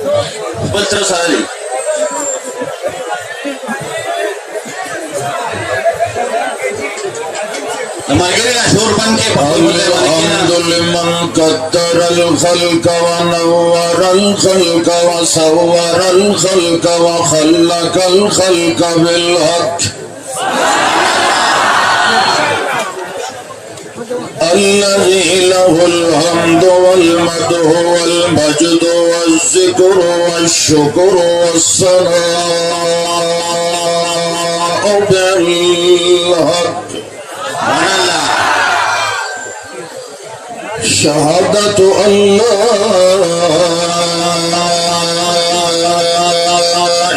terus hari الحمد لمن قدر الخلق ونور الخلق وصور الخلق وخلق الخلق بالحق الذي له الحمد والمدح والمجد والذكر والشكر والثناء بالحق شهادة أن لا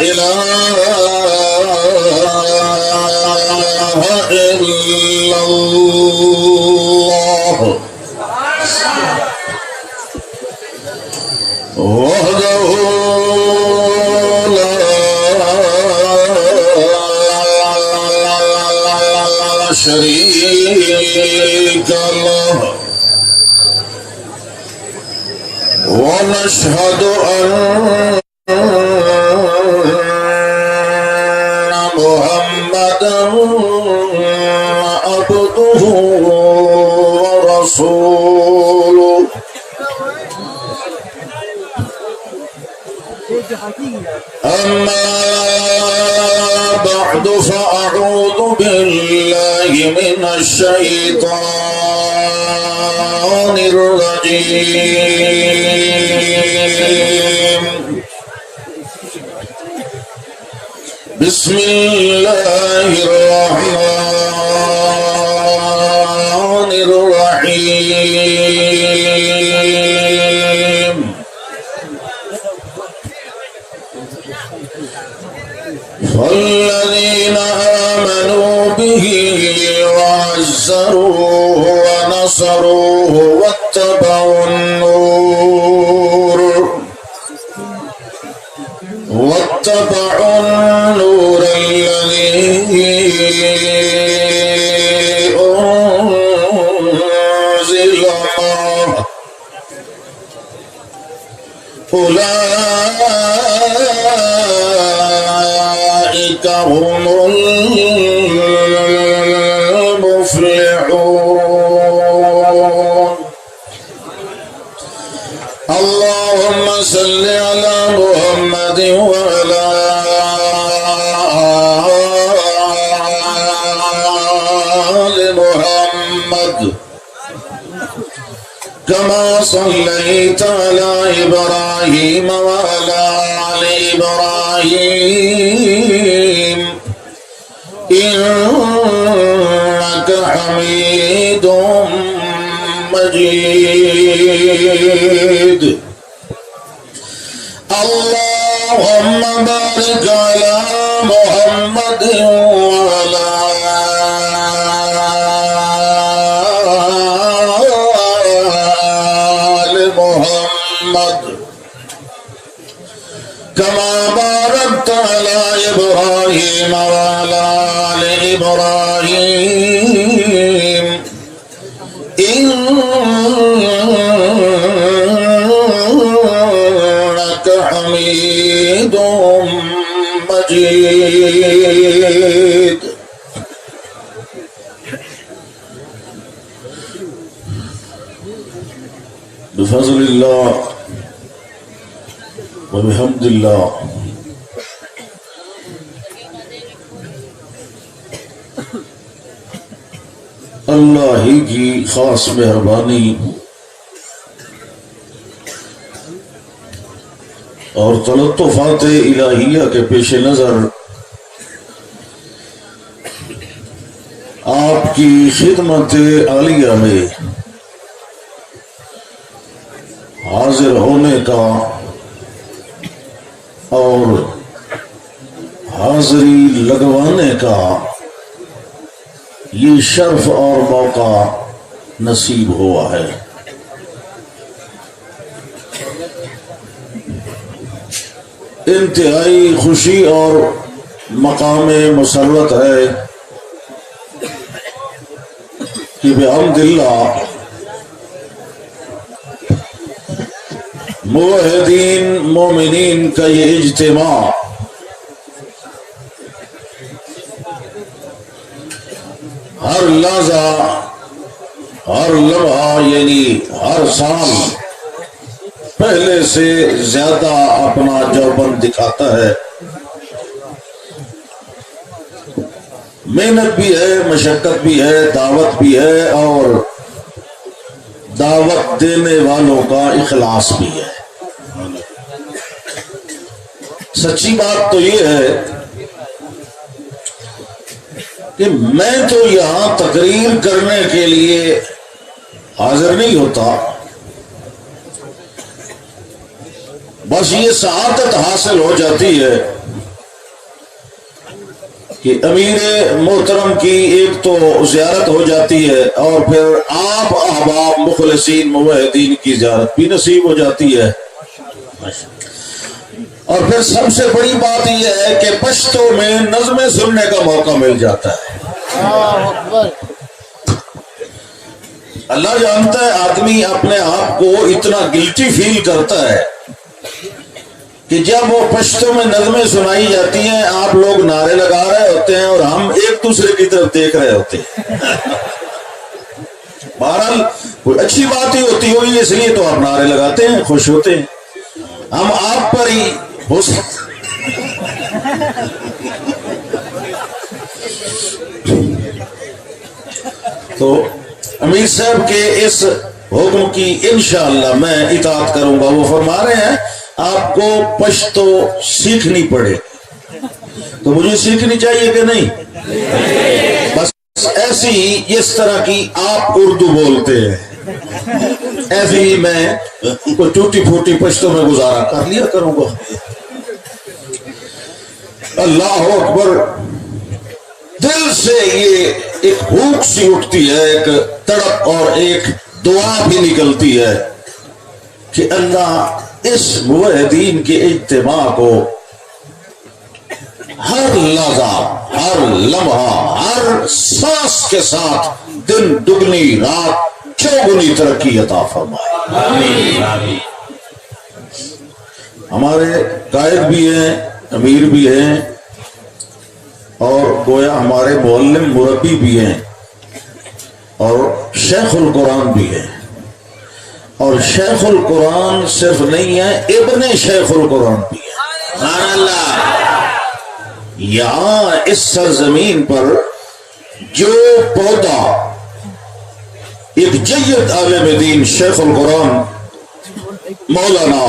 إله إلا الله وحده لا شريك له ونشهد أن محمدا عبده ورسوله أما بعد فأعوذ بالله من الشيطان الرجيم بسم الله الرحمن الرحيم فالذين آمنوا به وعزروه ونصروه واتبعوا النور الذي أنزل معه أولئك هم المفلحون اللهم صل على محمد وعلى آل محمد كما صليت على إبراهيم وعلى آل إبراهيم إنك حميد مجيد اللهم بارك على محمد وعلى آل محمد كما باركت على إبراهيم وعلى آل إبراهيم إنك حميد مجيد بفضل الله وبحمد الله اللہ ہی کی خاص مہربانی اور تلطفات الہیہ کے پیش نظر آپ کی خدمت عالیہ میں حاضر ہونے کا اور حاضری لگوانے کا یہ شرف اور موقع نصیب ہوا ہے۔ انتہائی خوشی اور مقام مسرت ہے کہ بحمد اللہ موحدین مومنین کا یہ اجتماع ہر لحظہ ہر لمحہ یعنی ہر سال پہلے سے زیادہ اپنا جوبن دکھاتا ہے. محنت بھی ہے، مشقت بھی ہے، دعوت بھی ہے، اور دعوت دینے والوں کا اخلاص بھی ہے. سچی بات تو یہ ہے کہ میں تو یہاں تقریر کرنے کے لیے حاضر نہیں ہوتا، بس یہ سعادت حاصل ہو جاتی ہے کہ امیر محترم کی ایک تو زیارت ہو جاتی ہے، اور پھر آپ احباب مخلصین موحدین کی زیارت بھی نصیب ہو جاتی ہے. اور پھر سب سے بڑی بات یہ ہے کہ پشتوں میں نظمیں سننے کا موقع مل جاتا ہے. اللہ جانتا ہے آدمی اپنے آپ کو اتنا گلٹی فیل کرتا ہے کہ جب وہ پشتوں میں نظمیں سنائی جاتی ہیں، آپ لوگ نعرے لگا رہے ہوتے ہیں اور ہم ایک دوسرے کی طرف دیکھ رہے ہوتے ہیں. بہرحال کوئی اچھی بات ہی ہوتی ہوگی، اس لیے تو آپ نعرے لگاتے ہیں، خوش ہوتے ہیں. ہم آپ پر ہی ہو تو امیر صاحب کے اس حکم کی انشاءاللہ میں اطاعت کروں گا. وہ فرما رہے ہیں آپ کو پشتو سیکھنی پڑے، تو مجھے سیکھنی چاہیے کہ نہیں؟ بس ایسی ہی جس طرح کی آپ اردو بولتے ہیں ایسی ہی میں کوئی ٹوٹی پھوٹی پشتوں میں گزارا کر لیا کروں گا. اللہ اکبر. دل سے یہ ایک بھوک سی اٹھتی ہے، ایک تڑپ اور ایک دعا بھی نکلتی ہے کہ اللہ اس موحدین کے اجتماع کو ہر لحظہ، ہر لمحہ، ہر سانس کے ساتھ دن دگنی رات چوگنی ترقی عطا فرمائے. ہمارے قائد بھی ہیں، امیر بھی ہیں، اور گویا ہمارے معلم مربی بھی ہیں، اور شیخ القرآن بھی ہیں. اور شیخ القرآن صرف نہیں ہے، ابن شیخ القرآن بھی ہے. سبحان اللہ. یہاں اس سرزمین پر جو پودا ایک جید عالم دین شیخ القرآن مولانا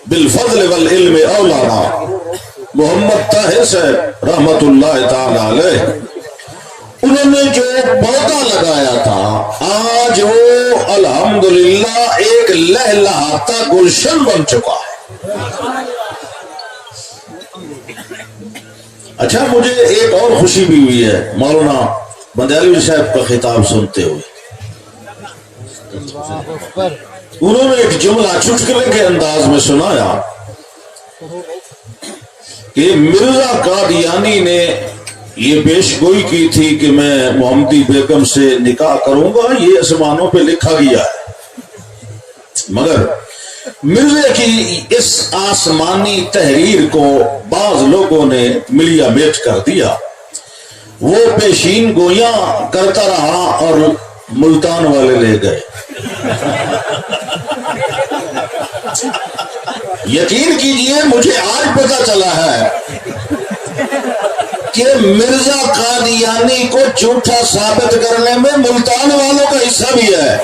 بالفضل والعلم اولانا محمد طاہر صاحب رحمت اللہ تعالی علیہ، انہوں نے جو پودا لگایا تھا، آج وہ الحمدللہ ایک لہلہاتا گلشن بن چکا ہے. اچھا، مجھے ایک اور خوشی بھی ہوئی ہے مولانا بندیالوی صاحب کا خطاب سنتے ہوئے. انہوں نے ایک جملہ چٹکلے کے انداز میں سنایا کہ مرزا قادیانی نے یہ پیش گوئی کی تھی کہ میں محمدی بیگم سے نکاح کروں گا، یہ آسمانوں پہ لکھا گیا ہے، مگر مرزا کی اس آسمانی تحریر کو بعض لوگوں نے ملیا میٹ کر دیا. وہ پیشین گویاں کرتا رہا اور ملتان والے لے گئے. یقین کیجئے مجھے آج پتا چلا ہے کہ مرزا قادیانی کو جھوٹا ثابت کرنے میں ملتان والوں کا حصہ بھی ہے.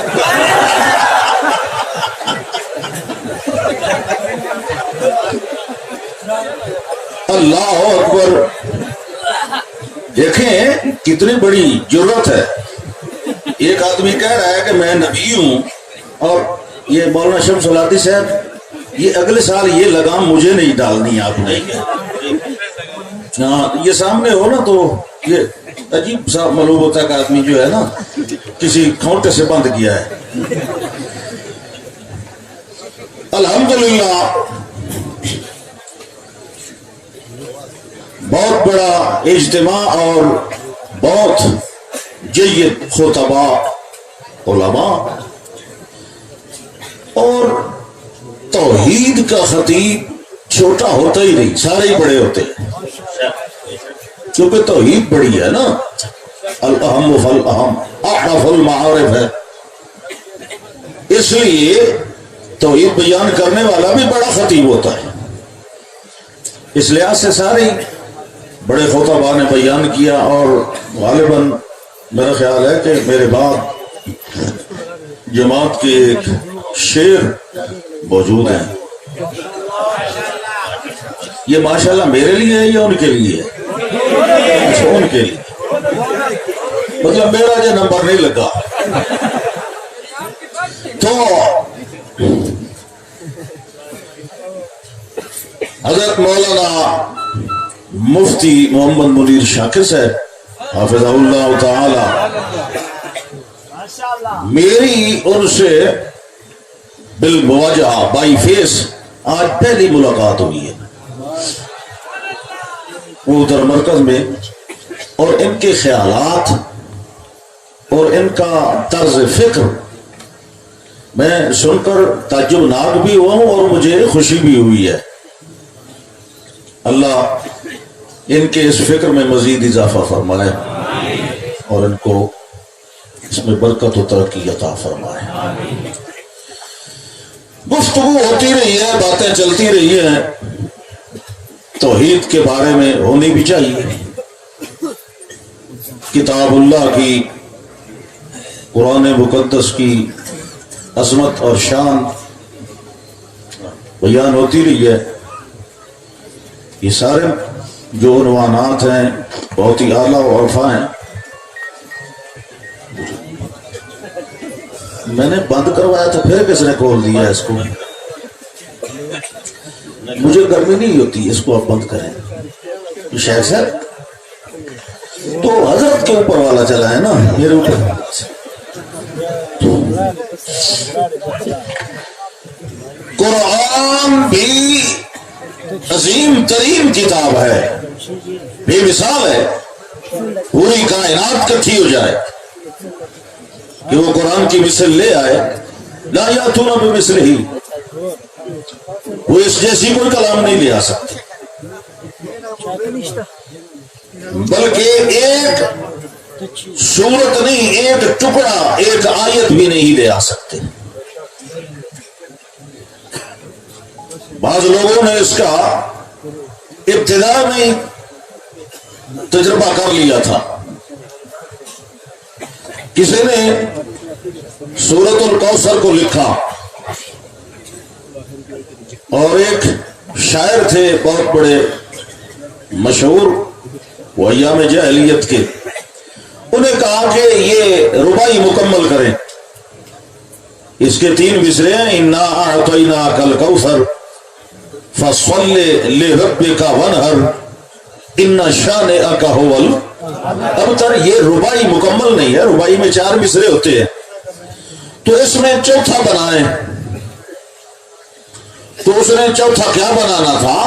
اللہ اکبر. دیکھیں کتنی بڑی جرت ہے. ایک آدمی کہہ رہا ہے کہ میں نبی ہوں، اور یہ مولانا شمس الہادی صاحب یہ اگلے سال یہ لگام مجھے نہیں ڈالنی آپ نے. ہاں، یہ سامنے ہو نا تو یہ عجیب سا معلوم ہوتا ہے کہ آدمی جو ہے نا کسی کھوٹے سے بند کیا ہے. الحمدللہ بہت بڑا اجتماع اور بہت جید خطباء علماء، اور توحید کا خطیب چھوٹا ہوتا ہی نہیں، سارے ہی بڑے ہوتے ہیں، کیونکہ توحید بڑی ہے نا، الاہم فالاہم، احرف المعارف ہے، اس لیے توحید بیان کرنے والا بھی بڑا خطیب ہوتا ہے۔ اس لحاظ سے سارے بڑے خطباء نے بیان کیا، اور غالباً میرا خیال ہے کہ میرے بعد جماعت کے ایک شیر موجود ہیں، یہ ماشاءاللہ میرے لیے ہے یا ان کے لیے ہے؟ اچھا، ان کے لیے، مطلب میرا جو نمبر نہیں لگا۔ تو حضرت مولانا مفتی محمد منیر شاکر صاحب حافظہ اللہ تعالی، میری ان سے بالمواجہہ بائی فیس آج پہلی ملاقات ہوئی ہے، وہ ادھر مرکز میں، اور ان کے خیالات اور ان کا طرز فکر میں سن کر تعجب ناک بھی ہوا ہوں اور مجھے خوشی بھی ہوئی ہے۔ اللہ ان کے اس فکر میں مزید اضافہ فرمائے اور ان کو اس میں برکت و ترقی عطا فرمائے۔ گفتگو ہوتی رہی ہے، باتیں چلتی رہی ہیں، توحید کے بارے میں ہونی بھی چاہیے۔ کتاب اللہ کی، قرآن مقدس کی عظمت اور شان بیان ہوتی رہی ہے۔ یہ سارے جو عنوانات ہیں بہت ہی اعلیٰ و عرفہ ہیں۔ میں نے بند کروایا تھا، پھر کس نے کھول دیا اس کو؟ مجھے گرمی نہیں ہوتی، اس کو آپ بند کریں شیخ صاحب۔ تو حضرت کے اوپر والا چلا ہے نا، میرے اوپر۔ قرآن بھی عظیم ترین کتاب ہے، بے مثال ہے، پوری کائنات کٹھی ہو جائے کہ وہ قرآن کی مثل لے آئے، لا یاتون بمثلہ، وہ اس جیسی کوئی کلام نہیں لے آ سکتے، بلکہ ایک سورت نہیں، ایک ٹکڑا، ایک آیت بھی نہیں لے آ سکتے۔ بعض لوگوں نے اس کا ابتدا میں تجربہ کر لیا تھا۔ کسی نے سورۃ الکوثر کو لکھا، اور ایک شاعر تھے بہت بڑے مشہور وہ ایام جاہلیت کے، انہیں کہا کہ یہ رباعی مکمل کریں۔ اس کے 3 مصرے ہیں، انا اعطیناک الکوثر فصل لربک وانحر ان شانئک هو الابتر۔ یہ رباعی مکمل نہیں ہے، رباعی میں 4 مصرے ہوتے ہیں، تو اس میں چوتھا بنائیں۔ تو اس نے چوتھا کیا بنانا تھا،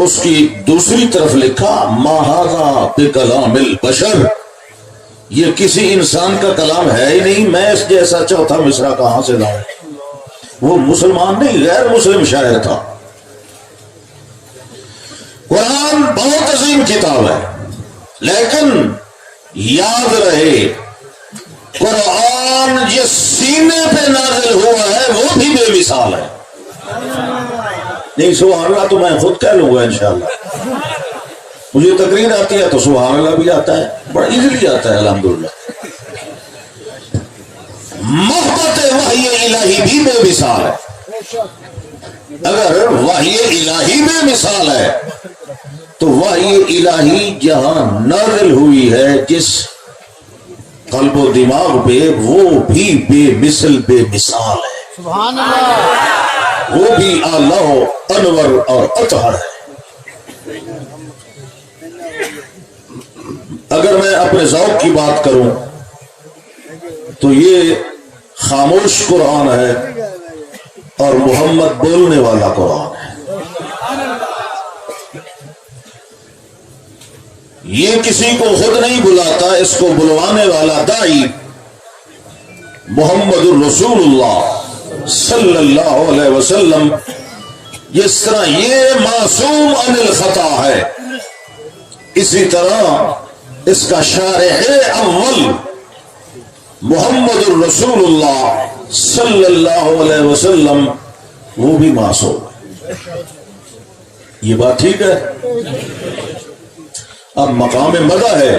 اس کی دوسری طرف لکھا ما ھذا بکلام البشر، یہ کسی انسان کا کلام ہے ہی نہیں، میں اس جیسا چوتھا مصرع کہاں سے لاؤں۔ وہ مسلمان نہیں، غیر مسلم شاعر تھا۔ قرآن بہت عظیم کتاب ہے، لیکن یاد رہے قرآن جس سینے پہ نازل ہوا ہے وہ بھی بے مثال ہے۔ نہیں سبحان اللہ تو میں خود کہہ لوں گا انشاءاللہ، مجھے تقریر آتی ہے تو سبحان اللہ بھی آتا ہے، بڑا ایزیلی آتا ہے الحمدللہ۔ محبت وحی الہی بھی بے مثال ہے۔ اگر وحی الہی بے مثال ہے تو وحی الہی جہاں نازل ہوئی ہے جس قلب و دماغ پہ، وہ بھی بے مثل بے مثال ہے، سبحان اللہ، وہ بھی اعلیٰ و انور اور اطہر ہے۔ اگر میں اپنے ذوق کی بات کروں تو یہ خاموش قرآن ہے اور محمد بولنے والا قرآن ہے۔ یہ کسی کو خود نہیں بلاتا، اس کو بلوانے والا داعی محمد الرسول اللہ صلی اللہ علیہ وسلم جس طرح یہ معصوم عن الخطا ہے، اسی طرح اس کا شارح اول محمد الرسول اللہ صلی اللہ علیہ وسلم وہ بھی معصوم ہے۔ یہ بات ٹھیک ہے؟ اب مقام مدح ہے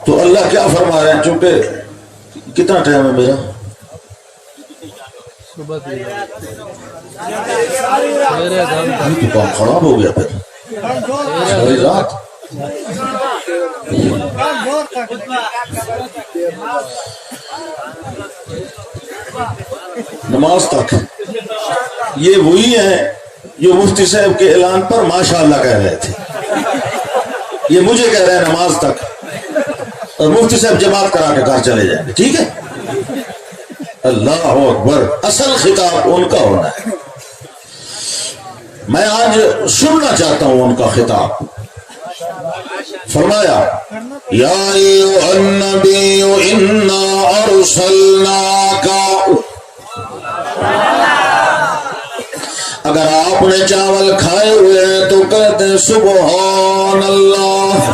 تو اللہ کیا فرما رہے ہیں؟ چونکہ کتنا ٹائم ہے میرا؟ تو کام خراب ہو گیا پھر ساری رات۔ نماز تک یہ وہی ہیں جو مفتی صاحب کے اعلان پر ماشاءاللہ کہہ رہے تھے، یہ مجھے کہہ رہے ہیں نماز تک، اور مفتی صاحب جماعت کرا کے گھر چلے جائیں گے۔ ٹھیک ہے؟ اللہ اکبر، اصل خطاب ان کا ہونا ہے۔ میں آج سننا چاہتا ہوں ان کا خطاب۔ فرمایا یا ایھا النبی انا ارسلناک، اگر آپ نے چاول کھائے ہوئے ہیں تو کہتے ہیں سبحان اللہ۔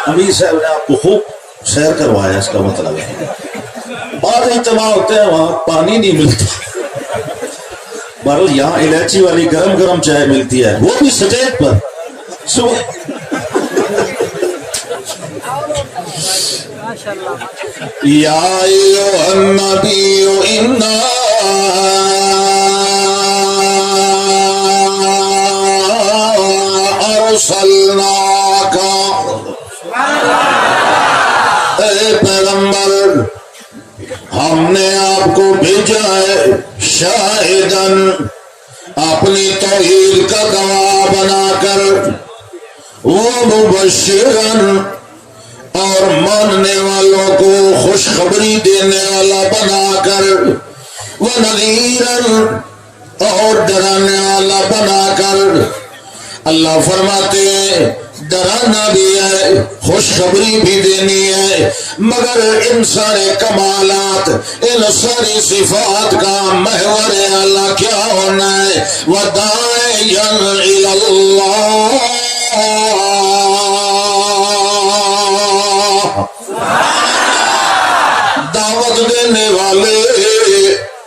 امیر صاحب نے آپ کو خوب سیر کروایا، اس کا مطلب ہے بعض اجتماع ہوتے ہیں وہاں پانی نہیں ملتا، بہرحال یہاں الائچی والی گرم گرم چائے ملتی ہے، وہ بھی سٹیج پر۔ یا ایھا النبی انا ارسلناک، اے پیغمبر ہم نے آپ کو بھیجا ہے شاہدن، اپنی توحید کا گواہ بنا کر، وہ مبشرن اور ماننے والوں کو خوشخبری دینے والا بنا کر، وہ نذیرن اور ڈرانے والا بنا کر۔ اللہ فرماتے ہیں ڈرانا بھی ہے، خوشخبری بھی دینی ہے، مگر ان سارے کمالات، ان ساری صفات کا محور اللہ کیا ہونا ہے؟ وَدَاعِيًا إِلَى اللَّهِ، دعوت دینے والے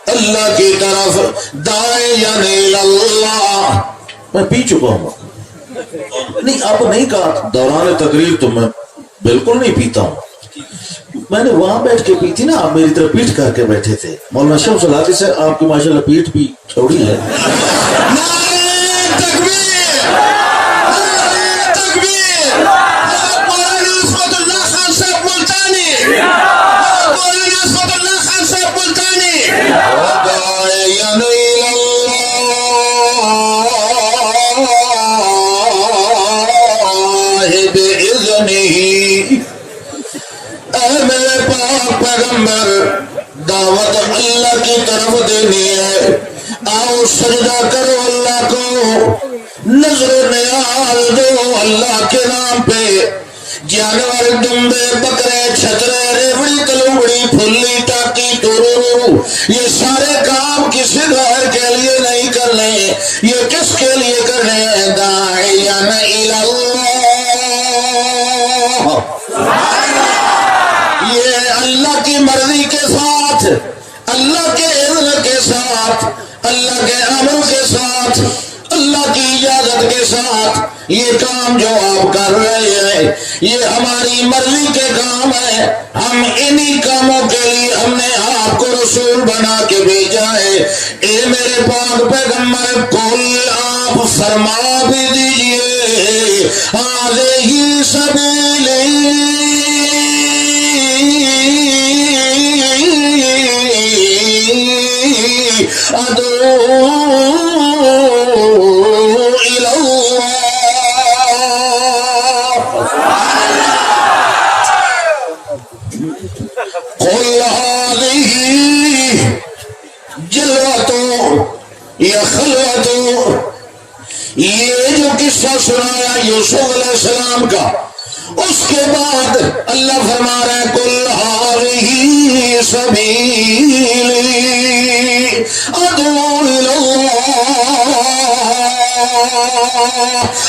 اللہ کی طرف، داعِيًا إِلَى اللَّهِ۔ میں پی چکا ہوں، نہیں اب نہیں کہا، دوران تقریر تو میں بالکل نہیں پیتا ہوں، میں نے وہاں بیٹھ کے پی تھی نا، آپ میری طرف پیٹ کر کے بیٹھے تھے۔ مولانا شمس الحادی سے آپ کی ماشاءاللہ پیٹ بھی چوڑی ہے۔ میرے پاک پیغمبر دعوت اللہ کی طرف دینی ہے، آؤ سجدہ کرو اللہ کو، نظر نیاز دو اللہ کے نام پہ، جانور دمبے بکرے چھترے ریوڑی تلوڑی پھلی ٹاکی ٹورو، یہ سارے کام کسی غیر کے لیے نہیں کرنے، یہ کس کے لیے کرنے ہیں؟ داعیاً الی اللہ، یہ اللہ کی مرضی کے ساتھ، اللہ کے اذن کے ساتھ، اللہ کے امر کے ساتھ، اللہ کی اجازت کے ساتھ یہ کام جو آپ کر رہے ہیں یہ ہماری مرضی کے کام ہے، ہم انہی کاموں کے لیے ہم نے آپ کو رسول بنا کے بھیجا ہے۔ اے میرے پاک پیغمبر کل آپ فرما بھی دیجئے ہذہ سبیلی ادعو الی اللہ، قل هذه جلوۃ یا خلوۃ، یہ جو قصہ سنایا یوسف علیہ السلام کا، اس کے بعد اللہ فرما رہا ہے قل هذه سبیلی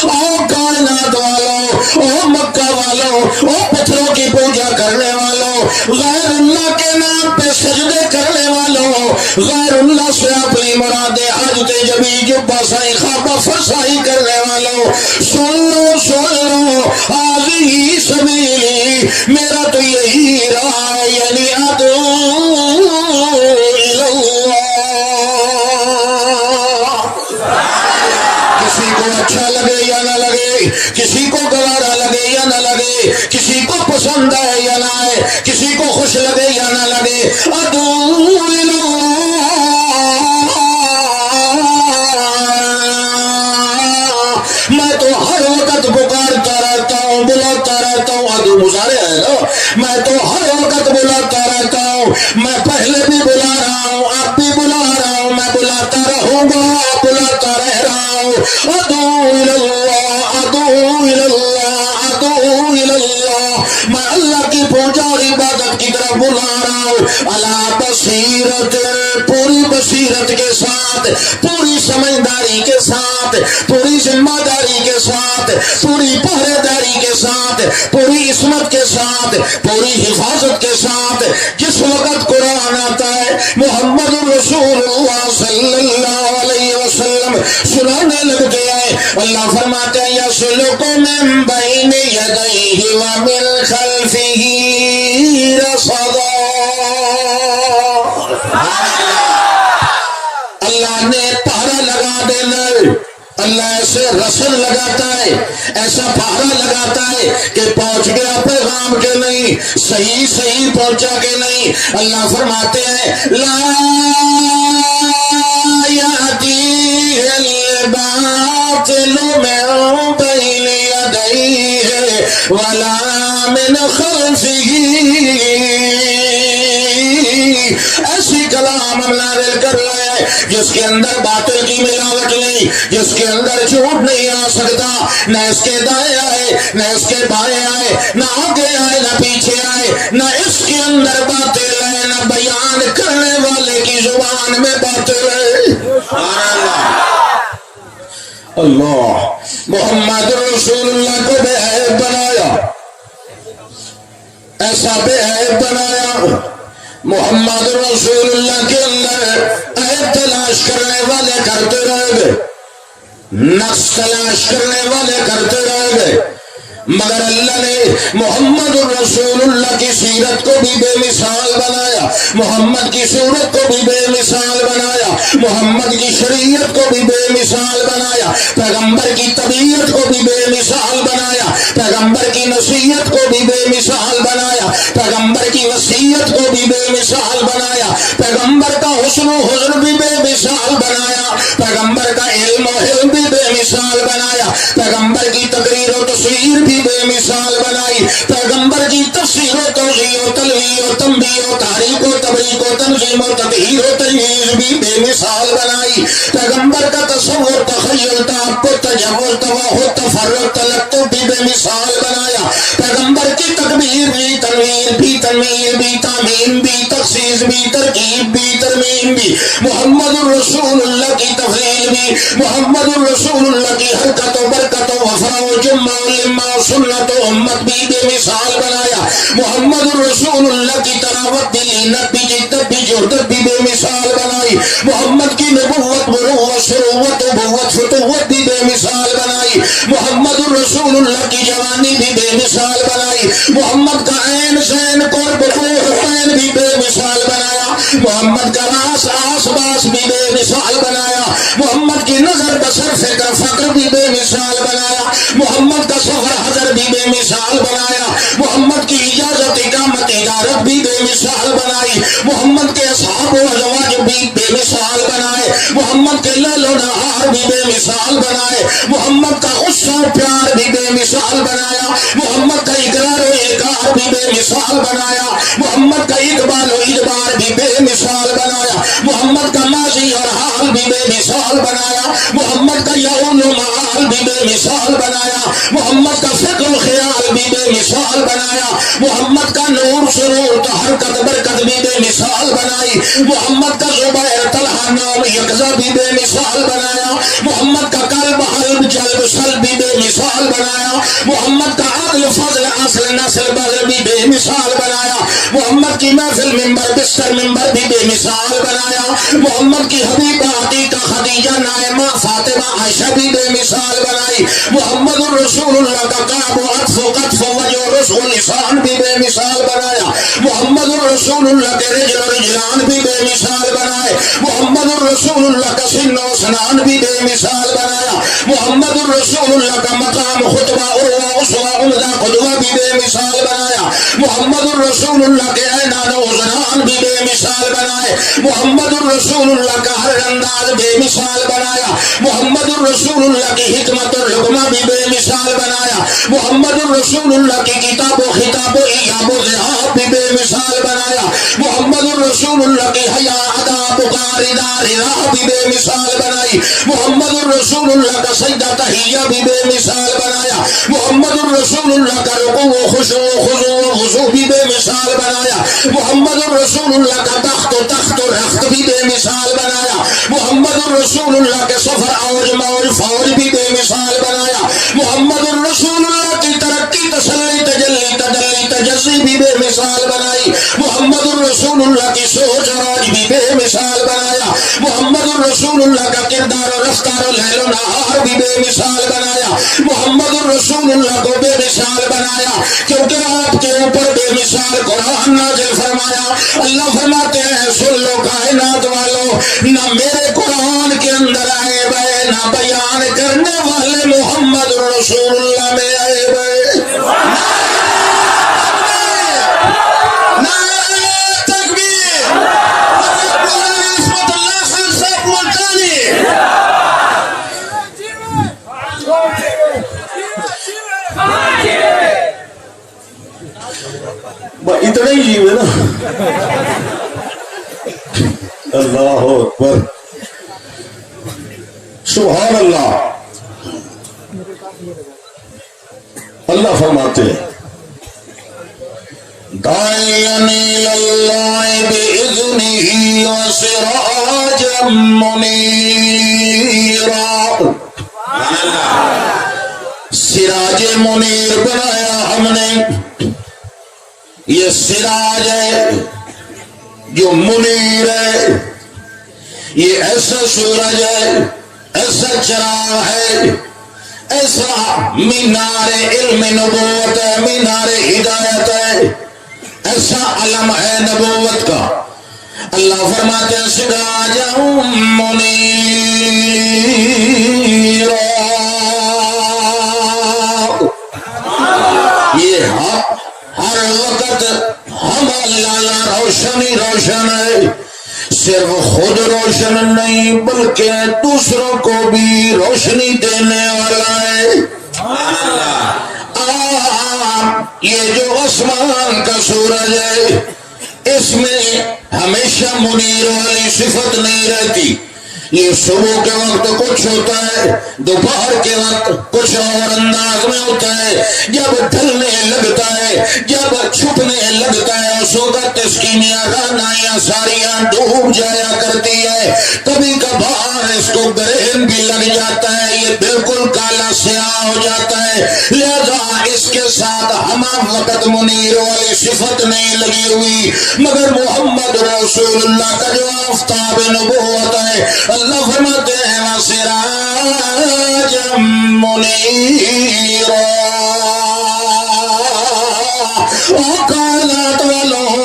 او کائنات والوں، او مکہ والوں، او پتھروں کی پوجا کرنے والوں، غیر اللہ کے نام پہ سجدے کرنے والوں، غیر اللہ سے اپنی مرادیں حاجت جبی جبا سائی خوابہ فرسائی کرنے والوں، سن لو آگی سبیلی، میرا تو یہی راہ یعنی ادعو اللہ۔ کسی کو اچھا لگے یا نہ لگے، کسی کو گوارا لگے یا نہ لگے، کسی کو پسند ہے یا نہ آئے، کسی کو خوش لگے یا نہ لگے، ادعو اللہ، میں تو ہر وقت پکارتا رہتا ہوں، بلاتا رہتا ہوں۔ ادعو مظاہرہ ہے نا، میں تو ہر وقت بلاتا رہتا ہوں، میں پہلے بھی بلا رہا ہوں، اب بھی بلا رہا ہوں، میں بلاتا رہوں گا، بلاتا رہ رہا ہوں۔ ادعو اللہ، ادعو اللہ، ادعو اللہ، میں اللہ کی پوجا اور عبادت کی طرف بلا رہا ہوں۔ علی بصیرت، پوری بصیرت کے ساتھ، پوری سمجھداری کے ساتھ، پوری ذمہ داری کے ساتھ، پوری پہرے داری کے ساتھ، پوری عصمت کے ساتھ، پوری حفاظت کے ساتھ۔ جس وقت قرآن آتا ہے محمد رسول اللہ صلی اللہ علیہ وسلم سنانے لگتے ہیں، اللہ فرماتے ہیں یسلک من بین یدیہ ومن خلفہ رصدا۔ اللہ نے پہرا لگا دینا، اللہ ایسے رسل لگاتا ہے، ایسا پہرا لگاتا ہے کہ پہنچ گیا پیغام کے نہیں، صحیح پہنچا کے نہیں۔ اللہ فرماتے ہیں لا یأتیہ الباطل من بین یدیہ ولا من خلفہ۔ ایسی کلام ہم نازل کر رہے ہیں جس کے اندر باطل کی ملاوٹ نہیں، جس کے اندر جھوٹ نہیں آ سکتا، نہ اس کے دائیں آئے نہ اس کے بائیں آئے، نہ آگے آئے نہ پیچھے آئے، نہ اس کے اندر باطل ہے، نہ بیان کرنے والے کی زبان میں باطل ہے۔ اللہ محمد رسول اللہ کو بے عیب بنایا، ایسا بے عیب بنایا۔ محمد رسول اللہ کے اندر عیب تلاش کرنے والے کرتے رہ گئے، نقص تلاش کرنے والے کرتے رہ گئے، مگر اللہ نے محمد رسول اللہ کی سیرت کو بھی بے مثال بنایا، محمد کی صورت کو بھی بے مثال بنایا، محمد کی شریعت کو بھی بے مثال بنایا، پیغمبر کی طبیعت کو بھی بے مثال بنایا، پیغمبر کی نصیحت کو بھی بے مثال بنایا، پیغمبر کی وصیت کو بھی بے مثال بنایا، پیغمبر کا حسن و حضر بھی بے مثال بنایا، پیغمبر کا علم و حلم بھی بے مثال بنایا، پیغمبر کی تقریر و تصویر بھی بے مثال بنائی، پیغمبر کی تفسیر و توضیح و تلویح و تنبیہ و تحریک و تبریک و تنظیم و تطہیر و تجویز بھی بے مثال بنائی، پیغمبر کا تصور، تخیل، تعقل، تجمل، توہم، تفرق، تلطف بھی بے مثال بنایا، پیغمبر کی تکبیر بھی، تنویر بھی، تنویر بھی، تعمیم بھی، تخصیص بھی، ترکیب بھی، ترمیم بھی، محمد رسول اللہ کی تفضیل بھی، محمد رسول اللہ کی حرکت و برکت و وفا و جمع و لمہ و سنت و امت بھی بے مثال بنایا، محمد رسول اللہ کی تلاوت بھی، لینت بھی، جدت بھی، جہدت بھی بے مثال بنائی، محمد کی نبوت، بنوت، شروعت، ابوت، فتوت بھی بے مثال بنائی، محمد رسول اللہ کی جوانی بھی بے مثال بنائی، محمد کا عین زین قرب حسین بھی بے مثال بنایا، محمد کا راس آس باس بھی بے مثال بنایا، محمد کی نظر بصر فکر فقر بھی بے مثال بنایا، محمد کا سفر حضر بھی بے مثال بنایا، محمد کی اجازت اقامت ادارت بھی بے مثال بنائی، محمد کے اصحاب و ازواج بھی بے مثال بنائے، محمد کے لیل و نہار بھی بے مثال بنائے، محمد کا غصہ و پیار بھی بے مثال بنایا، محمد کا اقرار و انکار بھی بے مثال بنایا، محمد کا اقبال و ادبار بھی بے مثال بنایا، محمد کا ماضی اور حال بھی بے مثال بنایا، محمد کا یوم و معال بھی بے مثال بنایا، محمد کا فکر و خیال بھی بے مثال بنایا، محمد کا نور سرور حرکت برکت بھی بے مثال بنائی، محمد کا زبیر طلحہ نام یکزا بھی بے مثال بنایا، محمد کا قلب حلب جلب سلب بھی بے مثال بنایا، محمد کا عدل فضل اصل نسل بدل بھی بے مثال بنایا، محمد کی محفل ممبر بستر ممبر بھی بے مثال بنایا، محمد کی حبیبہ عتیقہ خدیجہ نائمہ فاطمہ عائشہ بھی بے مثال بنائی، محمد الرسول اللہ کا قاب و عطف و قطف و وجہ و رسو و لسان بھی بے مثال بنایا، محمد الرسول اللہ کے رجل و رجلان بھی بے مثال بنائے، محمد الرسول اللہ کا سن و سنان بھی بے مثال بنایا، محمد الرسول اللہ کا مقام خطبہ عروہ اسوہ عمدہ قدوہ بھی بے مثال بنایا، محمد الرسول اللہ کے اینان و زنان بھی بے مثال بنائے، محمد الرسول اللہ کا ہر انداز بے مثال بنایا، محمد الرسول اللہ کی حکمت اور حکمہ بھی بے مثال بنایا، محمد الرسول اللہ کی کتاب و خطاب و ایاب و ذہاب بھی بے مثال بنایا، محمد الرسول اللہ کی حیا اداب و قاردار راہ بھی بے مثال بنائی، محمد الرسول اللہ کا سجدہ تحیہ بھی بے مثال بنایا، محمد الرسول اللہ کا رکوع و خشوع و خضوع و وضوء بھی بے مثال بنایا، محمد الرسول اللہ کا تخت و تخت و رخت بھی بے مثال بنایا، محمد الرسول اللہ کے سفر اوج موج فوج بھی بے مثال بنایا، محمد الرسول اللہ کی ترقی تسلی تجلی تدلی تجزی بھی بے مثال بنائی، محمد الرسول اللہ کی سوچ اور آج بھی بے مثال بنایا، محمد الرسول اللہ کا کردار و رفتار و لیل و نہار بھی بے مثال بنایا، محمد الرسول اللہ کو بے مثال بنایا، کیونکہ آپ کے اوپر بے مثال قرآن نازل فرمایا۔ اللہ فرماتے ہیں سن لو کائنات والو، نہ میرے قرآن کے اندر عیب ہے، نہ بیان کرنے والے محمد رسول اللہ میں عیب ہے۔ اتنا ہی جیو ہے نا۔ اللہ اکبر، سبحان اللہ۔ اللہ فرماتے ہیں داعیًا اللہ بإذنہ وسراجا منیرا، سراج منیر بنایا ہم نے۔ یہ سراج ہے جو منیر ہے، یہ ایسا سورج ہے، ایسا چراغ ہے، ایسا مینار علم نبوت ہے، مینار ہدایت ہے، ایسا علم ہے نبوت کا۔ اللہ فرماتے ہیں سراجا منیرا، یہ ہر وقت ہم اللہ روشنی روشن ہے، صرف خود روشن نہیں بلکہ دوسروں کو بھی روشنی دینے والا ہے۔ یہ جو آسمان کا سورج ہے اس میں ہمیشہ منیر والی صفت نہیں رہتی، یہ صبح کے وقت کچھ ہوتا ہے، دوپہر کے وقت کچھ اور انداز میں ہوتا ہے، جب ڈھلنے لگتا ہے، جب چھپنے لگتا ہے اس وقت اس کی رانائیاں ساریاں ڈوب جایا کرتی ہے، کبھی کبھار اس کو گرہن بھی لگ جاتا ہے، یہ بالکل کالا سیاہ ہو جاتا ہے، لہذا اس کے ساتھ ہمہ وقت منیر والی صفت نہیں لگی ہوئی، مگر محمد رسول اللہ کا جو آفتاب نبوت ہے، اللہ فرماتے ہیں وَسِرَاجًا مُنِيرًا۔ وَقَالَتْ وَلَهُ،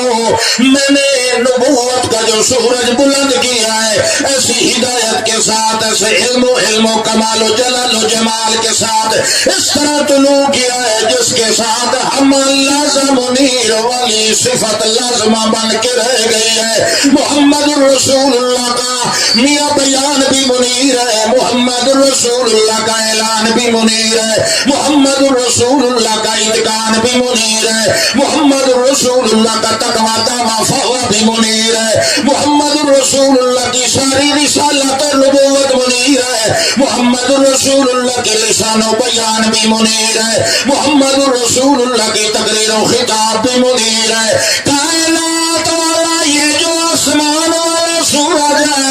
میں نے نبوت کا جو سورج بلند کیا ہے ایسی ہدایت کے ساتھ، ایسے علم و کمال و جلال و جمال کے ساتھ اس طرح طلوع کیا ہے جس کے ساتھ ہم لازم منیر والی صفت لازمہ بن کے رہ گئی ہے۔ محمد رسول اللہ کا میاں بیان بھی منیر ہے، محمد رسول اللہ کا اعلان بھی منیر ہے، محمد رسول اللہ کا اتقان بھی منیر ہے، محمد رسول اللہ کا تقویٰ دعویٰ فہو بھی منیر ہے، محمد رسول اللہ کی ساری رسالت اور نبوت منیر ہے، محمد رسول اللہ کی لسان و بیان بھی منیر ہے، محمد رسول اللہ کی تقریر و خطاب بھی منیر ہے۔ کائنات والا یہ جو آسمان والا سورج ہے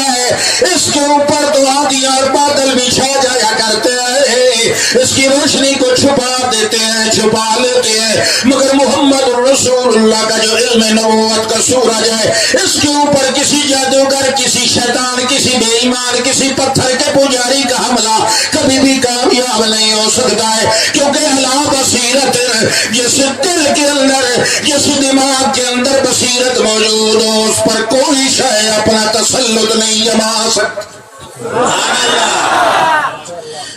اس کی روشنی کو چھپا دیتے ہیں، چھپا لیتے ہیں، مگر محمد رسول اللہ کا جو علم نبوت کا سورج ہے، اس کے اوپر کسی جادوگر، کسی شیطان، کسی بے ایمان، کسی پتھر کے پجاری کا حملہ کبھی بھی کامیاب نہیں ہو سکتا ہے، کیونکہ اعلیٰ بصیرت جس دل کے اندر، جس دماغ کے اندر بصیرت موجود ہو، اس پر کوئی شے اپنا تسلط نہیں جما سکتا۔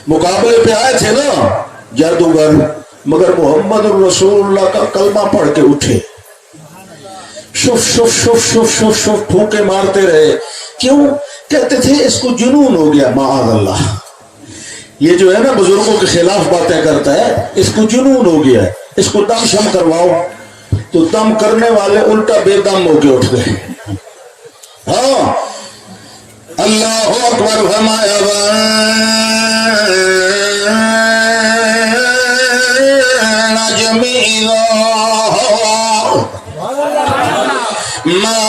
مقابلے پہ آئے تھے نا جادوگر، مگر محمد رسول اللہ کا کلمہ پڑھ کے اٹھے، شف شف شف شف شف شف پھونکے مارتے رہے۔ کیوں؟ کہتے تھے اس کو جنون ہو گیا، معاذ اللہ، یہ جو ہے نا بزرگوں کے خلاف باتیں کرتا ہے، اس کو جنون ہو گیا ہے، اس کو دم شم کرواؤ۔ تو دم کرنے والے الٹا بے دم ہو کے اٹھ گئے۔ ہاں، اللہ اکبر فرمایا، نجم اذا ما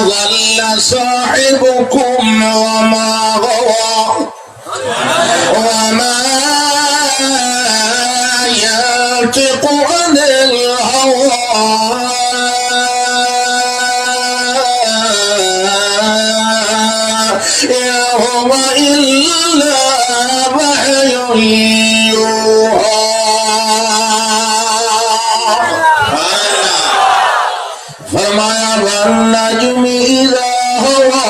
ضل صاحبكم وما غوى وما ينطق عن الهوى إن هو إلا وحي يوحى۔ فرمایا والنجم اذا هوى،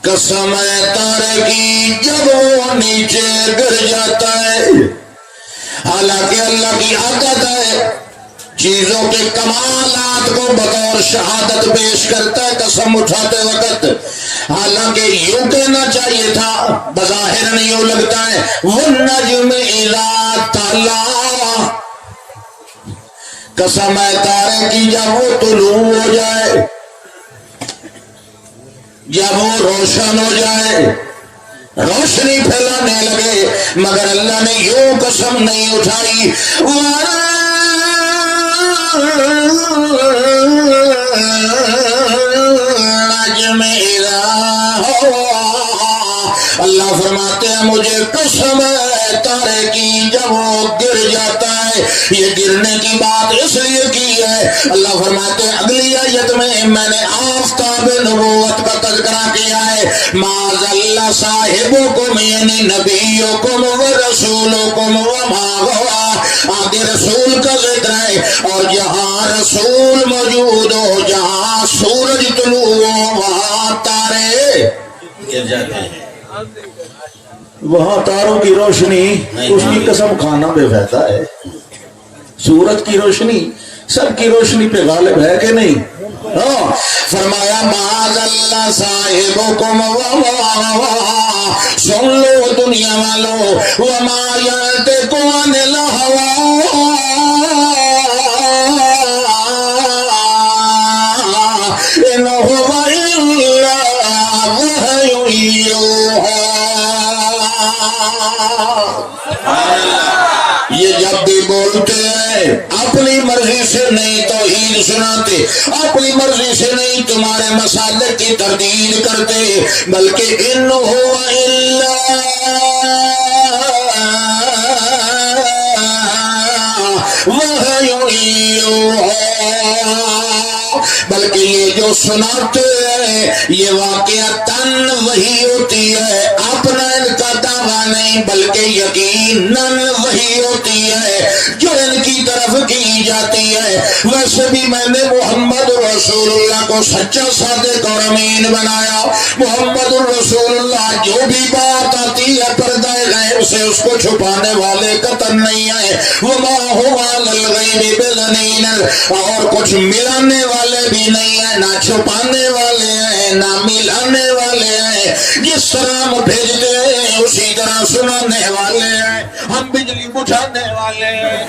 قسم ہے تارے کی جب وہ نیچے گر جاتا ہے۔ حالانکہ اللہ کی عادت ہے چیزوں کے کمالات کو بطور شہادت پیش کرتا ہے قسم اٹھاتے وقت، حالانکہ یوں کہنا چاہیے تھا، بظاہر نہیں یوں لگتا ہے، والنجم اذا تلا، قسم ہے تارے کی جب وہ طلوع ہو جائے، جب وہ روشن ہو جائے، روشنی پھیلانے لگے، مگر اللہ نے یوں قسم نہیں اٹھائی، نجم اذا ہوا، اللہ فرماتے ہیں مجھے قسم ہے تارے کی جب وہ گر جاتا ہے۔ یہ گرنے کی بات اس لیے کی ہے، اللہ فرماتے ہیں اگلی آیت میں نے آفتاب نبوت کا تذکرہ کیا ہے، ما ضل صاحبکم یعنی نبیکم و رسولکم وما غوی، آگے رسول کا ذکر ہے، اور جہاں رسول موجود ہو، جہاں سورج طلوع ہو، وہاں تارے گر جاتے ہیں، وہاں تاروں کی روشنی اس کی قسم کھانا بے فائدہ ہے۔ سورج کی روشنی سب کی روشنی پہ غالب ہے کہ نہیں؟ ہاں، فرمایا معاذ اللہ صاحبکم وما، سن لو دنیا والو، وما ينطق عن الهوى إن هو إلا وحي يوحى۔ یہ جب بھی بولتے ہیں اپنی مرضی سے نہیں توحید سناتے، اپنی مرضی سے نہیں تمہارے مسالک کی تردید کرتے، بلکہ ان هو الا وحی یوحی، بلکہ یہ جو سناتے ہیں یہ واقعتاً وحی ہوتی ہے، اپنا ان کا دعویٰ نہیں بلکہ یقیناً وحی ہوتی ہے جو ان کی طرف کی جاتی ہے۔ ویسے بھی میں نے محمد رسول اللہ کو سچا صادق اور امین بنایا۔ محمد رسول اللہ جو بھی بات آتی ہے پردہ غیب سے اس کو چھپانے والے قطن نہیں ہے، وما هو علی الغیب بضنین، اور کچھ ملانے والے بھی نہیں ہیں، نہ چھپانے والے ہیں نہ ملانے والے ہیں، جس طرح ہم بھیجتے ہیں اسی طرح سنانے والے ہیں، ہم بجلی بجھانے والے ہیں۔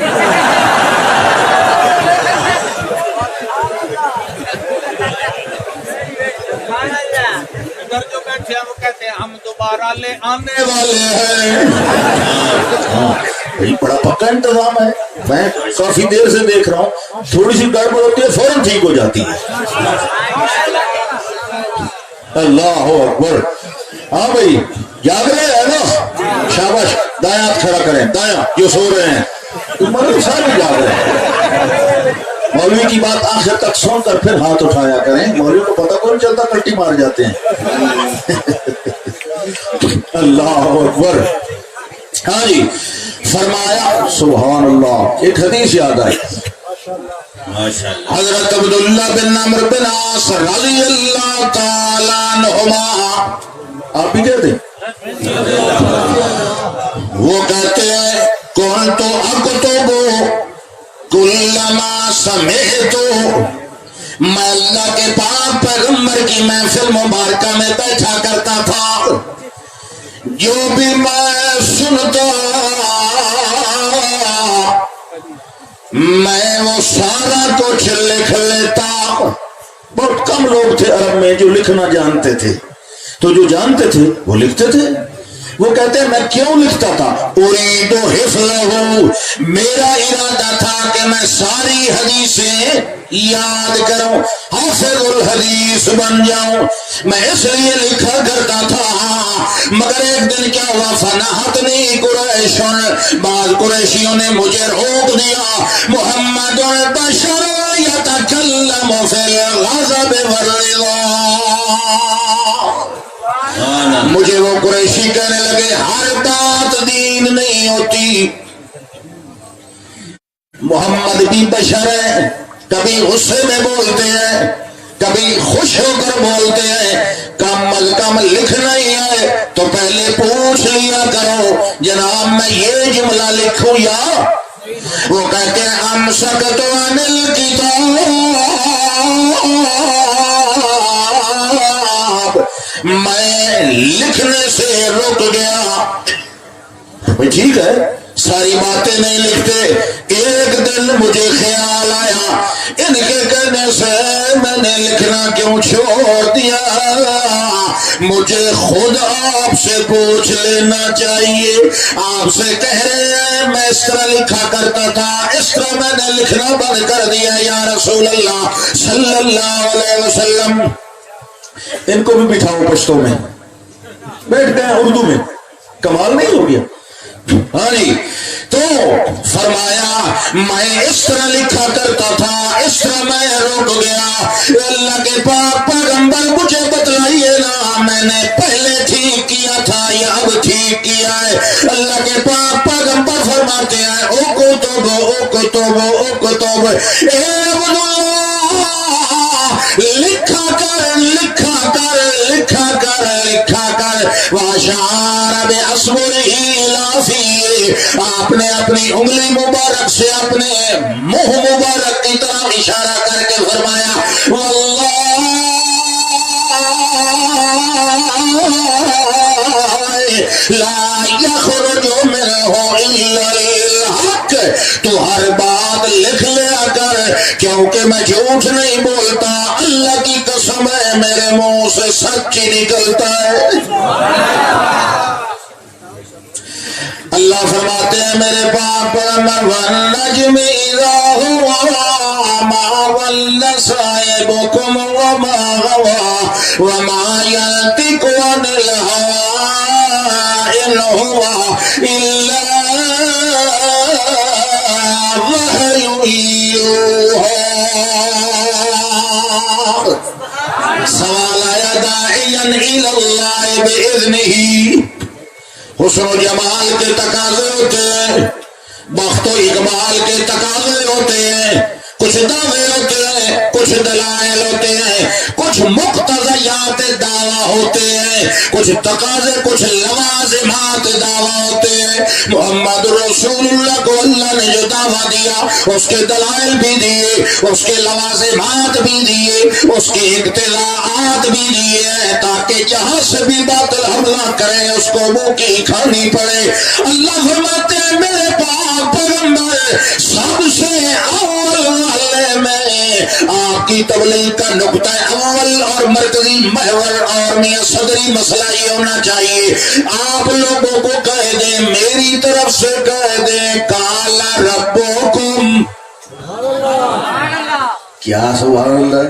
جو بیٹھے ہیں وہ کہتے ہیں ہم دوبارہ لے آنے والے ہیں۔ بھائی بڑا پکا انتظام ہے، میں کافی دیر سے دیکھ رہا ہوں، تھوڑی سی گڑبڑ ہوتی ہے فوراً ٹھیک ہو جاتی ہے۔ اللہ اکبر. ہاں بھائی جاگ رہے ہیں نا, شاباش. دایاں ہاتھ کھڑا کریں, دایاں جو سو رہے ہیں, مطلب سارے جاگ رہے ہیں. مولوی کی بات آخر تک سن کر پھر ہاتھ اٹھایا کریں, مولوی کو پتہ کون چلتا, کلٹی مار جاتے ہیں. اللہ اکبر. ہاں جی, فرمایا سبحان اللہ. ایک حدیث یاد آئی, حضرت عبداللہ بن عمرو بن عاص رضی اللہ تعالیٰ عنہما, آپ بھی کہتے ہیں, وہ کہتے ہیں کون تو اکتبو کلما سمعتو, میں اللہ کے پاک پیغمبر کی محفل مبارکہ میں بیٹھا کرتا تھا, جو بھی میں سنتا میں وہ سارا کچھ لکھ لیتا. بہت کم لوگ تھے عرب میں جو لکھنا جانتے تھے, تو جو جانتے تھے وہ لکھتے تھے. وہ کہتے ہیں میں کیوں لکھتا تھا, اريد حفظه, میرا ارادہ تھا کہ میں ساری حدیثیں یاد کروں, حافظ الحدیث بن جاؤں. میں اس لیے لکھا کرتا تھا, مگر ایک دن کیا ہوا, فنحتنی قریش, بعض قریشیوں نے مجھے روک دیا. محمد البشر یتکلم فی الغضب والرضا, مجھے وہ قریشی کہنے لگے ہر بات دین نہیں ہوتی. محمد بھی بشر ہے, کبھی غصے میں بولتے ہیں, کبھی خوش ہو کر بولتے ہیں. کم از کم لکھنا ہی ہے تو پہلے پوچھ لیا کرو جناب میں یہ جملہ لکھوں یا. وہ کہتے ہیں امسکت عن الکتاب, میں لکھنے سے رک گیا. ٹھیک ہے, ساری باتیں نہیں لکھتے. ایک دن مجھے خیال آیا ان کے کہنے سے میں نے لکھنا کیوں چھوڑ دیا, مجھے خود آپ سے پوچھ لینا چاہیے. آپ سے کہہ رہے ہیں میں اس طرح لکھا کرتا تھا, اس طرح میں نے لکھنا بند کر دیا یا رسول اللہ صلی اللہ علیہ وسلم. ان کو بھی بٹھاؤ پشتوں میں, بیٹھ گئے اردو میں, کمال نہیں ہو گیا. ہاں جی, تو فرمایا میں اس طرح لکھا کرتا تھا, اس طرح میں رک گیا. اللہ کے پاک پیغمبر مجھے بتلائیے نا میں نے پہلے ٹھیک کیا تھا یا اب ٹھیک کیا ہے. اللہ کے پاک پیغمبر فرماتے ہیں او کتب او کتب او کتب, اے لکھا کر لکھا کر لکھا کر لکھا کر. واشار بِأَصْبُعِهِ لَافِي, آپ نے اپنی انگلی مبارک سے اپنے منہ مبارک کی طرف اشارہ کر کے فرمایا واللہ لا يخرج منه الا الحق, تو ہر بات لکھ لیا کر کیونکہ میں جھوٹ نہیں بولتا. اللہ کی قسم ہے میرے منہ سے سچ ہی نکلتا ہے. اللہ فرماتے ہیں میرے پاک پیغمبر والنجم اذا هوى ما ضل صاحبكم وما غوى وما ينطق عن الهوى ان هو الا وحي يوحى. سوال آیا داعیا الی اللہ باذنہ, حسن و جمال کے تقاضے ہوتے ہیں, بخت و اقبال کے تقاضے ہوتے ہیں, کچھ دعوے ہوتے ہیں, کچھ دلائل ہوتے ہیں, کچھ مقتضیات دعویٰ ہوتے ہیں, کچھ تقاضے, کچھ لوازمات دعویٰ ہوتے ہیں. محمد رسول اللہ کو اللہ نے جو دعویٰ دیا اس کے دلائل بھی دیے, اس کے لوازمات بھی دیے, اس کی اقتضاءات بھی دیے, تاکہ جہاں سے بھی باطل حملہ کرے اس کو منہ کی کھانی پڑے. اللہ فرماتے ہیں میرے پاک پیغمبر سب سے اول والے میں آپ کی تبلیغ کا نقطہ اول اور مرکزی محور اور میاں صدری مسئلہ یہ ہونا چاہیے. آپ لوگوں کو کہہ دیں, میری طرف سے کہہ دیں قال ربکم, کیا سبحان اللہ,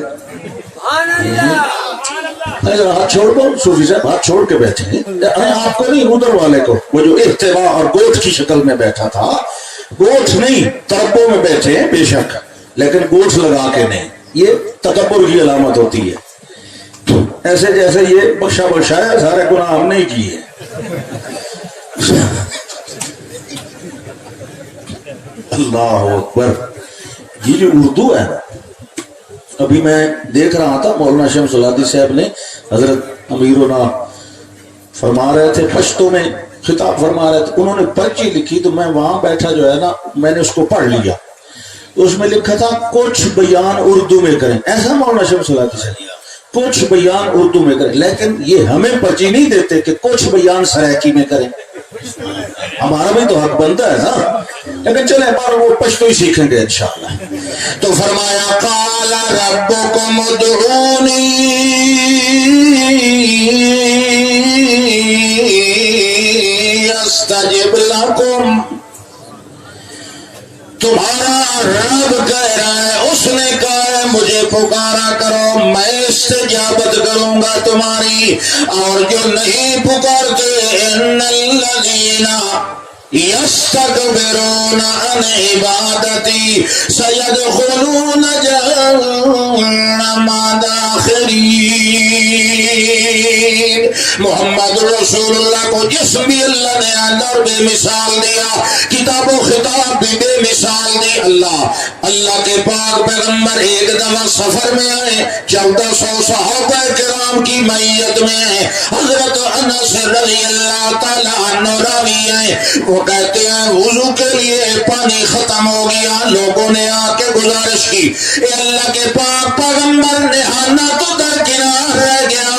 ہاتھ چھوڑ دو صوفی صاحب، ہاتھ چھوڑ کے بیٹھے ہیں. آپ کو نہیں، ادھر والے کو، وہ جو احتوا اور گوٹھ کی شکل میں بیٹھا تھا. گوٹھ نہیں، تربوں میں بیٹھے ہیں بے شک، لیکن گوٹھ لگا کے نہیں. یہ تکبر کی علامت ہوتی ہے. ایسے جیسے یہ بخشا بخشایا، سارے گناہ ہم نہیں کیے. اللہ اکبر. یہ جو اردو ہے، ابھی میں دیکھ رہا تھا مولانا شمس الہادی صاحب نے حضرت امیرنا فرما رہے تھے، پشتو میں خطاب فرما رہے تھے. انہوں نے پرچی لکھی تو میں وہاں بیٹھا جو ہے نا، میں نے اس کو پڑھ لیا. اس میں لکھا تھا کچھ بیان اردو میں کریں. ایسا مولانا شمس الہادی صاحب کچھ بیان اردو میں کریں، لیکن یہ ہمیں پرچی نہیں دیتے کہ کچھ بیان سرائکی میں کریں. ہمارا بھی تو حق بنتا ہے نا. لیکن چلے بار وہ پشتو ہی سیکھیں گے انشاءاللہ. تو فرمایا قال ربکم ادعونی استجب لکم. تمہارا رب کہہ رہا ہے، اس نے کہا ہے مجھے پکارا کرو، میں استجابت کروں گا تمہاری. اور جو نہیں پکارتے، ان الذین یستکبرون عن عبادتی سیدخلون جہنم داخرین. محمد رسول اللہ کو جسم بھی اللہ نے اندر بے مثال دیا، کتاب و خطاب بھی بے مثال دی. اللہ کے پاک پیغمبر ایک دفعہ سفر میں آئے، 1400 صحابہ کرام کی معیت میں ہیں. حضرت انس رضی اللہ تعالیٰ عنہ راوی ہیں، وہ کہتے ہیں وضو کے لیے پانی ختم ہو گیا. لوگوں نے آ کے گزارش کی، اے اللہ کے پاک پیغمبر، نہانا تو درکنار رہ گیا،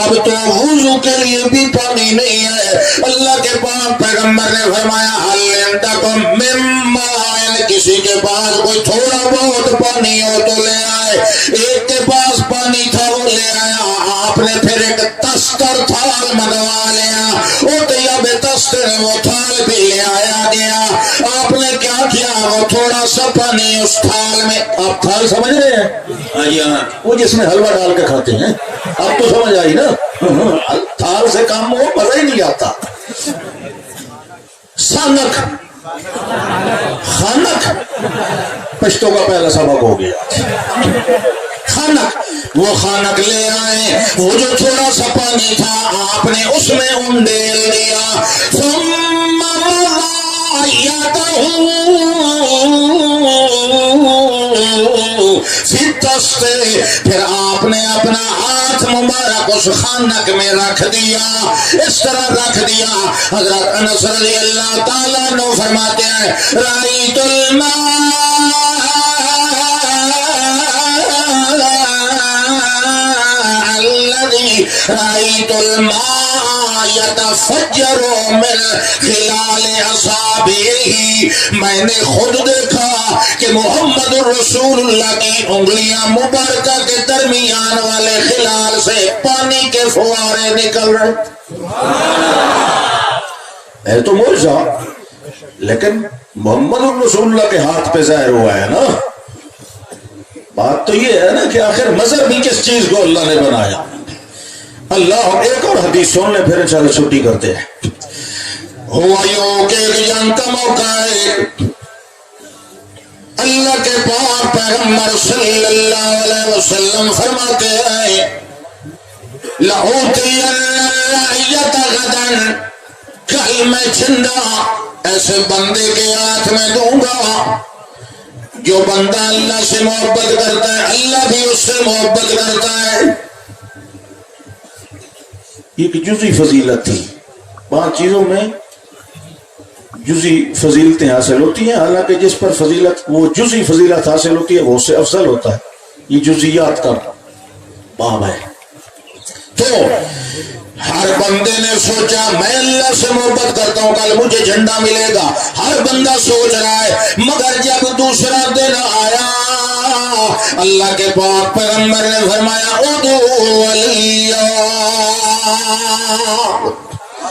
اب تو وضو کے لیے بھی پانی نہیں ہے. اللہ کے پاک پیغمبر نے فرمایا حل عندکم من ماء، کسی کے پاس کوئی تھوڑا بہت پانی ہو تو لے آئے. ایک کے پاس پانی تھا، وہ لے آیا. آپ نے پھر ایک تستر تھال منگوا لیا، وہ طیب تستر وہ تھال بھی لے آیا گیا. آپ نے کیا کیا، وہ تھوڑا سا پانی اس تھال میں. آپ تھال سمجھ رہے ہیں؟ وہ جس میں حلوہ ڈال کے کھاتے ہیں. اب تو سمجھ آئی نا. تھال سے کام ہو، مزہ ہی نہیں آتا. سانک خانک پشتوں کا پہلا سبق ہو گیا. خانک، وہ خانک لے آئے. وہ جو تھوڑا سا پانی تھا، آپ نے اس میں انڈیل دیا. ثم وضع یدہ فی الطست، پھر آپ نے اپنا ہاتھ مبارک اس خانک میں رکھ دیا، اس طرح رکھ دیا. حضرت انس رضی اللہ تعالیٰ عنہ فرماتے ہیں رأیت رأیت الماء یتفجر من خلال اصابعہ، میں نے خود دیکھا کہ محمد رسول اللہ کی انگلیاں مبارکہ کے درمیان والے خلال سے پانی کے فوارے نکل رہے. ہے تو معجزہ، لیکن محمد رسول اللہ کے ہاتھ پہ ظاہر ہوا ہے نا. بات تو یہ ہے نا کہ آخر مذہب بھی کس چیز کو اللہ نے بنایا. اللہ. ایک اور حدیث سن لیں پھر انشاءاللہ چھٹی کرتے ہیں. ہوا یوں کہ ایک جنگ کا موقع ہے، اللہ کے پاک پیغمبر صلی اللہ علیہ وسلم فرماتے ہیں لَأُوتِيَنَّ الرَّعِيَّةَ غَدًا، کل میں چندہ ایسے بندے کے ہاتھ میں دوں گا جو بندہ اللہ سے محبت کرتا ہے، اللہ بھی اس سے محبت کرتا ہے. ایک جزئی فضیلت تھی. 5 چیزوں میں جزئی فضیلتیں حاصل ہوتی ہیں، حالانکہ جس پر فضیلت وہ جزئی فضیلت حاصل ہوتی ہے وہ اس سے افضل ہوتا ہے. یہ جزئیات کا باب ہے. تو ہر بندے نے سوچا میں اللہ سے محبت کرتا ہوں، کل مجھے جھنڈا ملے گا. ہر بندہ سوچ رہا ہے. مگر جب دوسرا دن آیا، اللہ کے پاک پیغمبر نے فرمایا ادعو ولی،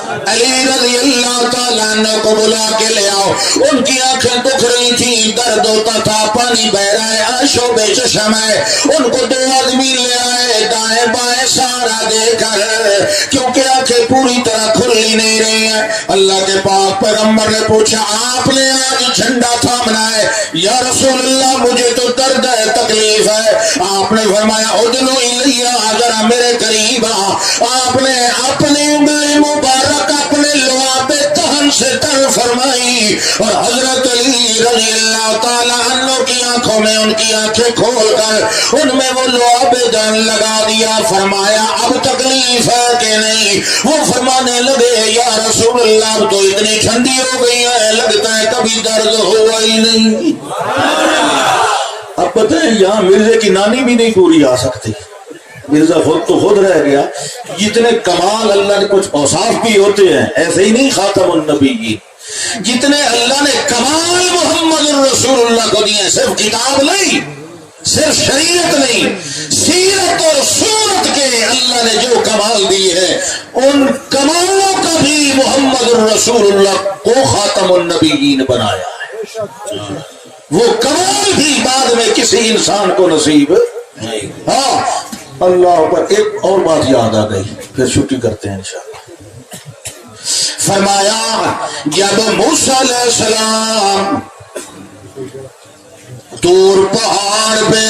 علی رضی اللہ تعالیٰ عنہ کو بلا کے لے آؤ. ان کی آنکھیں دکھ رہی تھی، درد ہوتا تھا، پانی بہ رہا ہے، آنشوں بے چشم ہے. ان کو 2 آدمی لے آئے، دائیں بائیں سارا دے کر، کیونکہ آنکھیں پوری طرح کھلی نہیں رہی ہیں. اللہ کے پاک پیغمبر نے پوچھا آپ نے آج جھنڈا تھامنا ہے؟ یا رسول اللہ مجھے تو درد ہے، تکلیف ہے. آپ نے فرمایا ادنو الیہ، ذرا میرے قریب آ. آپ نے اپنی انگلی مبارک اپنے لعاب دہن سے تر فرمائی اور حضرت علی رضی اللہ تعالیٰ عنہ کی آنکھوں میں ان کی آنکھیں کھول کر ان میں وہ لعاب دہن لگا دیا. فرمایا اب تکلیف ہے کہ نہیں؟ وہ فرمانے لگے یا رسول اللہ اب تو اتنی ٹھنڈی ہو گئی ہے، لگتا ہے کبھی درد ہوا ہی نہیں. اب پتہ ہے یہاں مرزے کی نانی بھی نہیں پوری آ سکتی. مرزا خود تو خود رہ گیا. جتنے کمال اللہ نے، کچھ اوصاف بھی ہوتے ہیں ایسے ہی نہیں خاتم النبیین، جتنے اللہ نے کمال محمد الرسول اللہ کو دیے، صرف کتاب نہیں، صرف شریعت نہیں، سیرت اور صورت کے اللہ نے جو کمال دیے ہیں ان کمالوں کا بھی محمد الرسول اللہ کو خاتم النبیین بنایا ہے. وہ کمال بھی بعد میں کسی انسان کو نصیب نہیں. ہاں اللہ پر ایک اور بات یاد آ گئی، پھر چھٹی کرتے ہیں انشاءاللہ. فرمایا جب موسیٰ علیہ السلام طور پہاڑ پہ،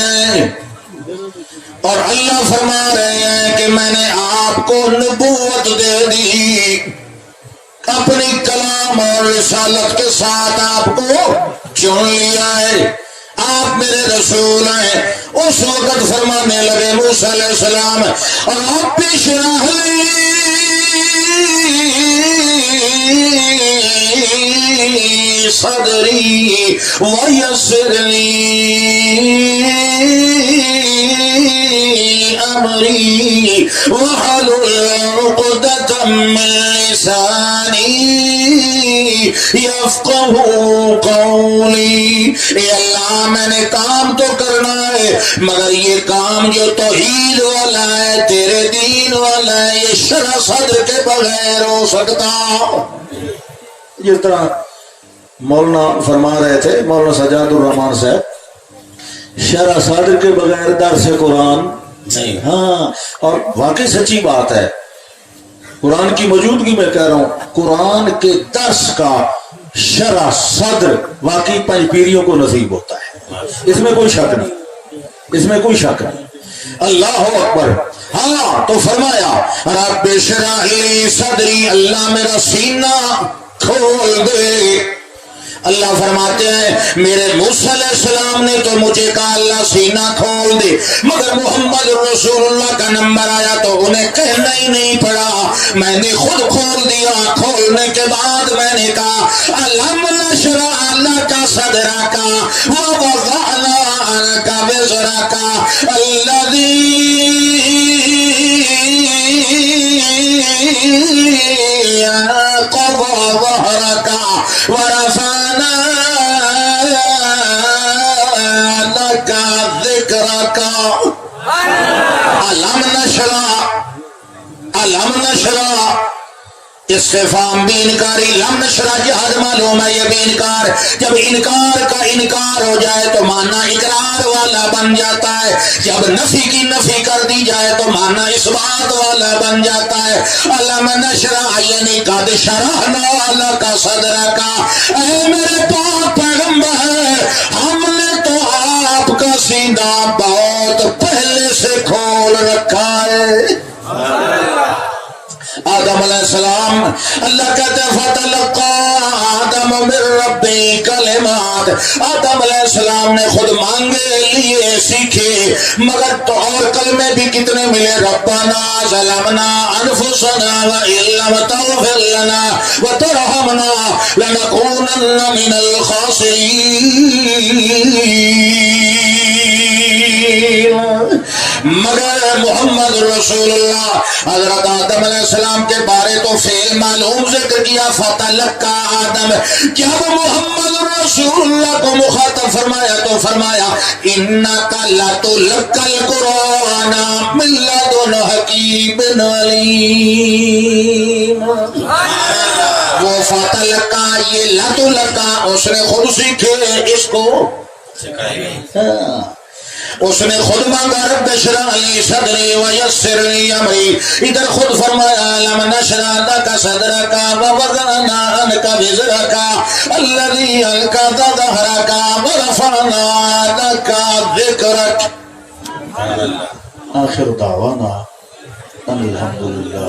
اور اللہ فرما رہے ہیں کہ میں نے آپ کو نبوت دے دی، اپنی کلام اور رسالت کے ساتھ آپ کو چن لیا ہے، آپ میرے رسول ہیں. اس وقت فرمانے لگے موسیٰ علیہ السلام رب اشرح لی صدری ویسر لی امری واحلل عقدۃ من لسانی یفقہوا قولی. اے اللہ میں نے کام تو کرنا ہے مگر یہ کام جو توحید والا ہے، تیرے دین والا ہے، یہ شرح صدر کے بغیر ہو سکتا؟ جس طرح مولانا فرما رہے تھے، مولانا سجاد الرحمان صاحب، شرح صدر کے بغیر درس قرآن نہیں. ہاں اور واقعی سچی بات ہے، قرآن کی موجودگی میں کہہ رہا ہوں، قرآن کے درس کا شرح صدر واقعی پنج پیریوں کو نصیب ہوتا ہے، اس میں کوئی شک نہیں، اس میں کوئی شک نہیں. اللہ اکبر. ہاں تو فرمایا رب اشرح لی صدری، اللہ میرا سینہ کھول دے. اللہ فرماتے ہیں میرے موسیٰ علیہ السلام نے تو مجھے کہا اللہ سینہ کھول دے، مگر محمد رسول اللہ کا نمبر آیا تو انہیں کہنا ہی نہیں پڑا، میں نے خود کھول دیا. کھولنے کے بعد میں نے کہا الم نشرح لک صدرک ووضعنا عنک وزرک الذی انقض ظہرک ورفعنا لک ذکرک. علم نشرح استفہام بھی انکاری، لم نشرح جہاد معلوم ہے یہ بھی انکار. جب انکار کا انکار ہو جائے تو معنی اقرار والا بن جاتا ہے، جب نفی کی نفی کر دی جائے تو معنی اس بات والا بن جاتا ہے. علم نشرح یعنی قد شرحنا لک صدرک. اے میرے پاک پیغمبر، ہم نے تو آپ کا سینہ بہت پہلے سے کھول رکھا ہے. آدم علیہ السلام، اللہ کہتے ہیں فَتَلَقَّى آدَمُ مِن رَّبِّهِ کلمات. آدم علیہ السلام نے خود مانگے لیے سیکھے، مگر تو اور کلمے بھی کتنے ملے، ربنا ظلمنا انفسنا وَإِن لَّمْ تَغْفِرْ لَنَا وَتَرْحَمْنَا لَنَكُونَنَّ مِنَ الْخَاسِرِينَ. مگر محمد رسول اللہ حضرت آدم علیہ السلام کے بارے تو فعل معلوم ذکر کیا فتلقى آدم. جب محمد رسول اللہ کو مخاطب فرمایا تو فرمایا انکا لتلقی القرآن من لدن حکیم علیم. وہ فتلقا یہ لتلقا اس نے خود سیکھے اس کو اس نے خود مانگا رب اشرح لی صدری ویسر لی امری. ادھر خود فرمایا لم نشرح لک صدرک ووضعنا عنک وزرک الذی انقض ظہرک ورفعنا لک ذکرک. آخر دعوانا ان الحمدللہ.